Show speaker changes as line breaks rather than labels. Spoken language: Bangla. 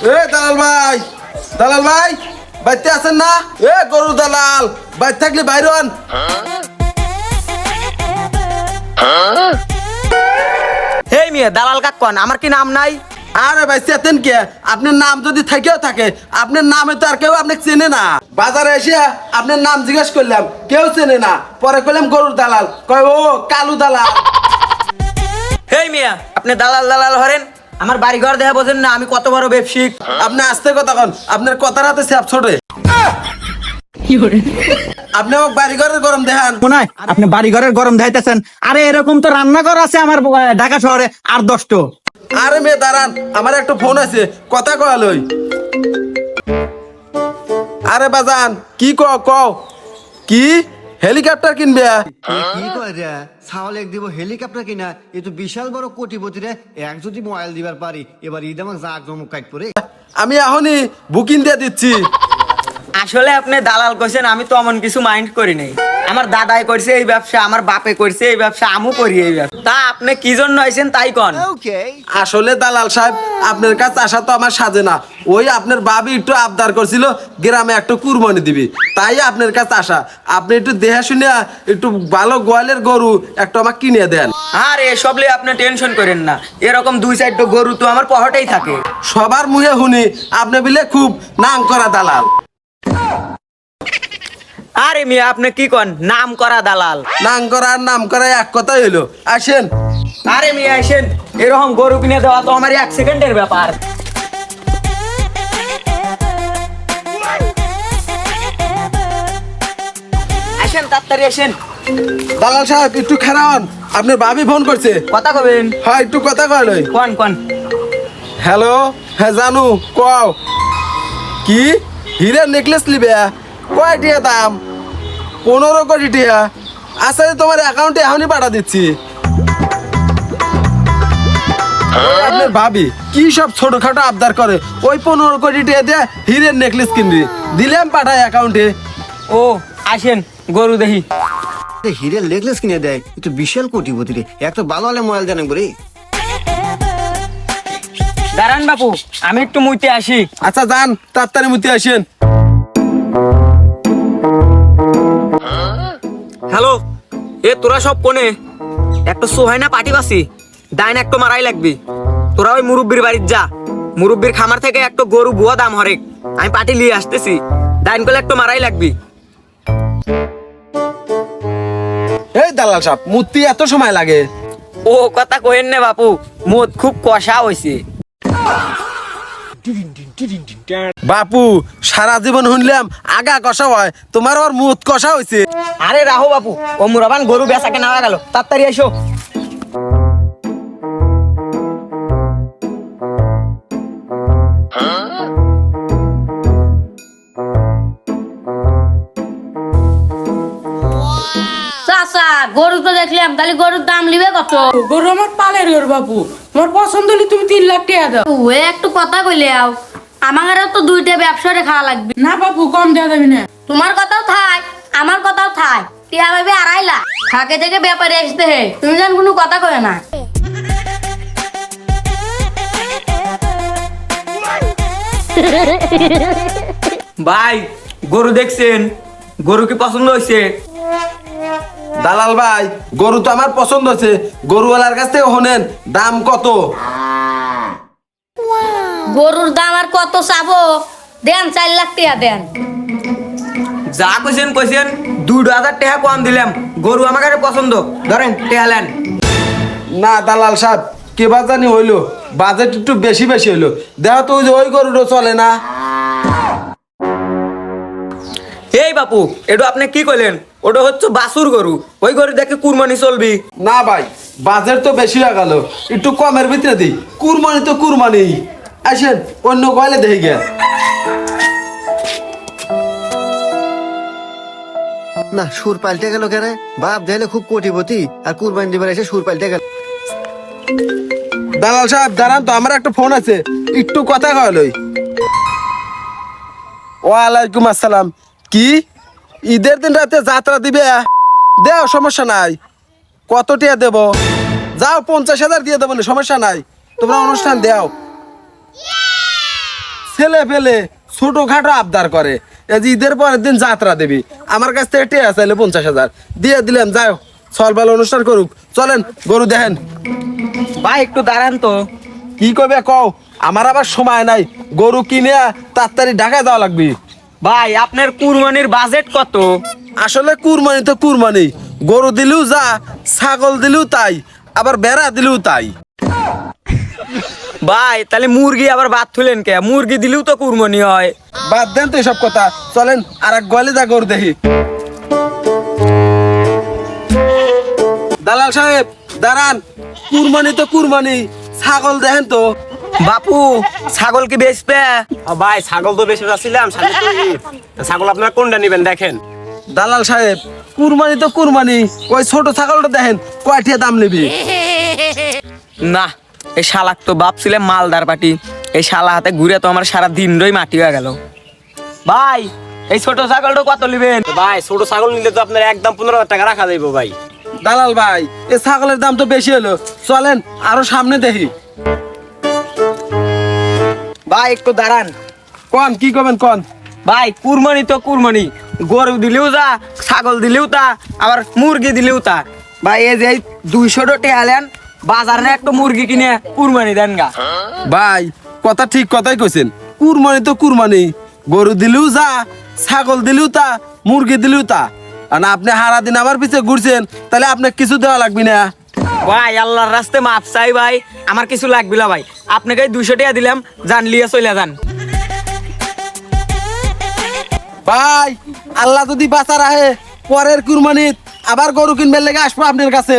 দালাল ভাই, দালাল ভাই, বাইতে আছেন না? গরু দালাল, বাইর থাকলে বাইরে হন।
হেই মিয়া দালাল কাকন, আমার কি নাম নাই?
আরে ভাই চেতেন কে? আপনার নাম যদি থাকেও থাকে, আপনার নামে তো আর কেউ আপনাকে চেনে না। বাজারে এসে আপনার নাম জিজ্ঞেস করলাম, কেউ চেনে না। পরে কইলাম গরুর দালাল, কয় ও কালু দালাল।
হেই মিয়া, আপনি দালাল দালাল হরেন, আমার বাড়ি ঘর দেখা বোঝেন না আমি কত বড় ব্যবসায়িক।
আপনি আস্তে কথা কন, আপনার কথার হাতে স্যাপ ছোটে। আপনি আমার বাড়ি ঘরের গরম দেখান।
মনে হয় আপনি বাড়ি ঘরের গরম ধাইতেছেন। আরে এরকম তো রান্নাঘর আছে আমার ঢাকা শহরে আর 10টো।
আরে মেয়ে দাঁড়ান, আমার একটা ফোন আছে, কথা কয়ালই। আরে বাজান, কি কও কি হেলিকপ্টার কিনবে?
কি কয় রে ছাওয়াল এক দিব হেলিকপ্টার কিনা? এ তো বিশাল বড় কোটিপতি রে। এক যদি মোবাইল দিবার পারি এবার ঈদ আমাকে জাগ জমক কাট পরে।
আমি এখনই বুকিং দিয়ে দিচ্ছি।
আসলে আপনি দালাল কইছেন, আমি তো এমন কিছু মাইন্ড করি নাই। আমার দাদাই করছে এই ব্যবসা, আমার বাপে করছে এই ব্যবসা, আমু করি এই ব্যবসা। তা আপনি কি জন্য আইছেন তাই কন।
আসলে দালাল সাহেব, আপনার কাছে আসা তো আমার সাজে না। ওই আপনার বাবি একটু আবদার করছিল গ্রামে একটু কুরবানি দিবি, তাই আপনার কাছে আসা। আপনি একটু দেহা শুনে একটু ভালো গোয়ালের গরু একটু আমাকে কিনে দেন।
আর এসব লিয়ে আপনি টেনশন করেন না, এরকম 2-4টা গরু তো আমার পহটেই থাকে।
সবার মুখে শুনি আপনি বিলে খুব নাম করা দালাল।
আরে মিয়া আপনি কি কন নাম করা দালাল?
নাম করা এক কথাই হইলো। আসেন।
আরে মিয়া আসেন, এরকম গরু কিনে দেওয়া তো আমার 1 সেকেন্ডের ব্যাপার। আসেন তাড়াতাড়ি আসেন।
দালাল সাহেব একটু খারাপ, আপনার ভাবি ফোন করছে।
কথা কবেন?
হ্যাঁ একটু কথা কয়লই।
কোন কোন?
হ্যালো, হ্যাঁ জানু কও। কি হীরের নেকলেস লিবে? কয় টিয়া দাম? 15 কোটি টিয়া। আচ্ছা তোমার অ্যাকাউন্টে এখনই পাঠা দিচ্ছি। আপনার ভাবি কি সব ছোটখাটো আবদার করে, ওই 15 কোটি টিয়া দিয়ে হীরের নেকলেস কিনবি, দিলাম পাঠায় অ্যাকাউন্টে।
ও আসেন গরু দেখি।
হিরের নেকলেস কিনে দেয়, এ তো বিশাল কোটিপতি রে। একটা ভালো হলে মোবাইল জানেন বলে।
দাঁড়ান বাপু, আমি একটু মুইতে আসি।
আচ্ছা যান, তাড়াতাড়ি মুতি আসেন।
হ্যালো, এ তোরা সব কোনে? একটা সোহাই না পাটি বাসি ডাইন একটা মারাই লাগবি। তোরা ওই মুরব্বির বাড়ির যা, মুরব্বির খামার থেকে একটা গরু বুয়া দাম হরেক, আমি পাটি নিয়ে আসতেছি। ডাইন করলে একটা মারাই লাগবি।
এই দালাল সাহেব, মুতি এত সময় লাগে?
ও কথা কহেন না বাপু, মদ খুব কষা হয়েছে।
বাপু সারা জীবন শুনলাম আগা কষা হয়, তোমার ওর মুখ কষা হয়েছে।
আরে রাহো বাপু, ও মুরাবান গরু বেচাকে নেওয়া গেল, তাড়াতাড়ি এসো।
চাচা গরু তো দেখলাম, তাহলে গরুর দাম লিবে কত?
গরু আমার পালের গরু বাপু, তোমার পছন্দ হলে তুমি 3 লাখ টাকা দাও।
ওই একটু কথা কইলে আও, আমারও তো 2টা ব্যবসারে খাওয়া লাগবে।
না বাপু কম দেওয়া যাবে না।
তোমার কথাও থাক, আমার কথাও থাক। টিয়া ভাবি 2.5 লাখ থাকে থেকে ব্যাপারে আসতে হে, তুমি যেন কোনো কথা কয় না।
ভাই গরু দেখছেন? গরু কি পছন্দ হয়েছে?
দালাল ভাই গরু তো আমার পছন্দ হয়েছে, গরুওয়ালার কাছ থেকে শোনেন দাম কত।
গরুর দাম আর কত চাবো? দেন 4 লাখ টাকা দেন।
যা কইছেন কইছেন, 2,000 টাকা কম দিলাম। গরু আমার কাছে পছন্দ, ধরেন টাকা নেন।
না দালাল সাহেব, কেবা জানি হইলো বাজেট একটু বেশি হইলো। দেখো তো ওই গরুটা চলে না।
এই বাপু এটা আপনি কি কইলেন? ওটা হচ্ছে বাছুর গরু, ওই গরু দেখে কুরবানি চলবি।
না ভাই বাজেট তো বেশি হয়ে গেল, একটু কমের ভিতরে দিই। কুরবানি তো কুরবানি। আসেন অন্য কয়লে দেখে গে।
না সুর পাল্টে গেল কেন? বাপ দেখলে খুব কোটিপতি আর কুরবানি দিবার এসে সুর পাল্টে গেল।
দালাল সাহেব দাঁড়ান তো, আমার একটা ফোন আছে, একটু কথা কয়লই। ওয়ালাইকুম আসসালাম। কি ঈদের দিন রাতে যাত্রা দিবে? দেও, সমস্যা নাই। কত টিয়া দেব? যাও 50,000 দিয়ে দেবো, সমস্যা নাই। তোমরা অনুষ্ঠান দেও। ছেলে ফেলে ছোটখাটো আবদার করে এই যে ঈদের পরের দিন যাত্রা দেবি আমার কাছ থেকে টেয়া চাইলে 50,000 দিয়ে দিলাম। যাও সলবাল অনুষ্ঠান করুক, চলেন গরু দেখেন।
ভাই একটু দাঁড়ান তো।
কি কবে কও, আমার আবার সময় নাই, গরু কিনে তাড়াতাড়ি ঢাকা যাওয়া লাগবে।
ভাই আপনার কুরবানির বাজেট কত?
আসলে কুরবানি তো কুরবানি, গরু দিলেও যা, ছাগল দিলেও তাই, আবার বেড়া দিলেও তাই।
ভাই তাহলে মুরগি আবার বাদ তুলেন কে? মুরগি দিলেও তো কুরবানি হয়।
বাদ দেন তো এসব কথা, চলেন আর এক গলে যা গরু দেখি। দালাল সাহেব দাঁড়ান, কুরবানি তো কুরবানি, ছাগল দেখেন তো।
বাপু ছাগল কি বেচবে?
ভাই ছাগল তো বেশি চাচ্ছিলাম, ছাগল আপনারা কোনটা নেবেন দেখেন।
দালাল সাহেব কুরবানি তো কুরবানি, ওই ছোট ছাগলটা দেখেন কয়টিয়া দাম নিবি?
না, এই শালাক তো বাপ ছিলাম মালদার পাটি, এই শালা হাতে ঘুরে তো আমার সারা দিন রই মাটি হয়ে গেল। ভাই এই ছোট ছাগলটা কত নেবেন?
ভাই ছোট ছাগল নিলে তো আপনার একদম 15,000 টাকা রাখা যাইব ভাই।
দালাল ভাই এ ছাগলের দাম তো বেশি হলো, চলেন আরো সামনে দেখি।
ভাই একটু দাঁড়ান।
কন কি করবেন কন?
ভাই কুরবানি তো কুরবানি, গরু দিলেও যা, ছাগল দিলেও তা, আবার মুরগি দিলেও তা। ভাই এই যে 200 টাকা আলেন, বাজারে একটা মুরগি কিনে কুরবানি দেন গা।
ভাই কথা ঠিক কথাই কইছেন, কুরবানি তো কুরবানি, গরু দিলেও যা, ছাগল দিলেও তা, মুরগি দিলেও তা। আর না আপনি হারা দিন আমার পিছে ঘুরছেন, তাহলে আপনাকে কিছু দেওয়া লাগবে না।
ভাই আল্লাহর রাস্তে মাপ চাই ভাই, আমার কিছু লাগবে না ভাই, আপনাকে 200 টাকা দিলাম, যান লিয়ে চলে যান।
ভাই আল্লাহ যদি বাঁচা রাখে পরের কুরবানিত আবার গরু কিনবার লেগে আসবো আপনার কাছে।